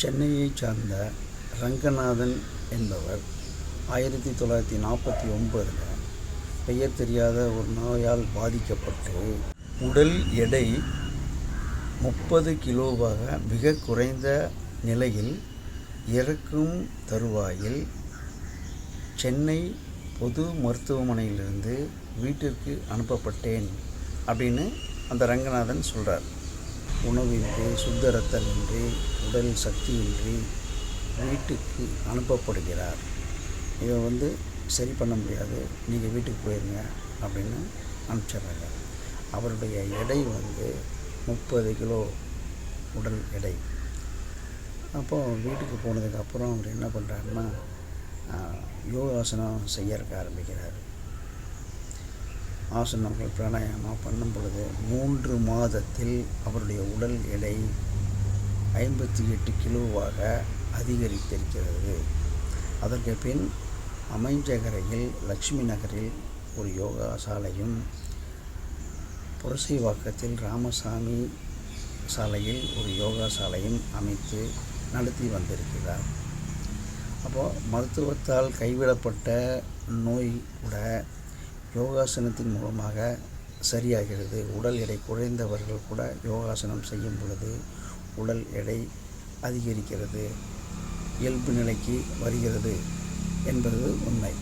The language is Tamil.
சென்னையைச் சார்ந்த ரங்கநாதன் என்பவர் 1949 பெயர் தெரியாத ஒரு நோயால் பாதிக்கப்பட்டு உடல் எடை 30 கிலோவாக மிக குறைந்த நிலையில் இறக்கும் தருவாயில் சென்னை பொது மருத்துவமனையிலிருந்து வீட்டிற்கு அனுப்பப்பட்டேன் அப்படின்னு அந்த ரங்கநாதன் சொல்கிறார். உணவின்றி, சுத்த ரத்தமின்றி, உடல் சக்தியின்றி வீட்டுக்கு அனுப்பப்படுகிறார். இதை சரி பண்ண முடியாது, நீங்கள் வீட்டுக்கு போயிருங்க அப்படின்னு அனுப்பிச்சிட்றாங்க. அவருடைய எடை 30 கிலோ உடல் எடை. அப்போது வீட்டுக்கு போனதுக்கப்புறம் அவர் என்ன பண்ணுறாருன்னா யோகாசனம் செய்யறதுக்கு ஆரம்பிக்கிறார். ஆசனங்கள் பிராணாயாமம் பண்ணும் பொழுது 3 மாதத்தில் அவருடைய உடல் எடை 58 கிலோவாக அதிகரித்திருக்கிறது. அதற்கு பின் அமைஞ்சகரையில் லட்சுமி நகரில் ஒரு யோகா சாலையும், புரசைவாக்கத்தில் ராமசாமி சாலையில் ஒரு யோகா சாலையும் அமைத்து நடத்தி வந்திருக்கிறார். அப்போது மருத்துவத்தால் கைவிடப்பட்ட நோய் கூட யோகாசனத்தின் மூலமாக சரியாகிறது. உடல் எடை குறைந்தவர்கள் கூட யோகாசனம் செய்யும் பொழுது உடல் எடை அதிகரிக்கிறது, இயல்பு நிலைக்கு வருகிறது என்பது உண்மை.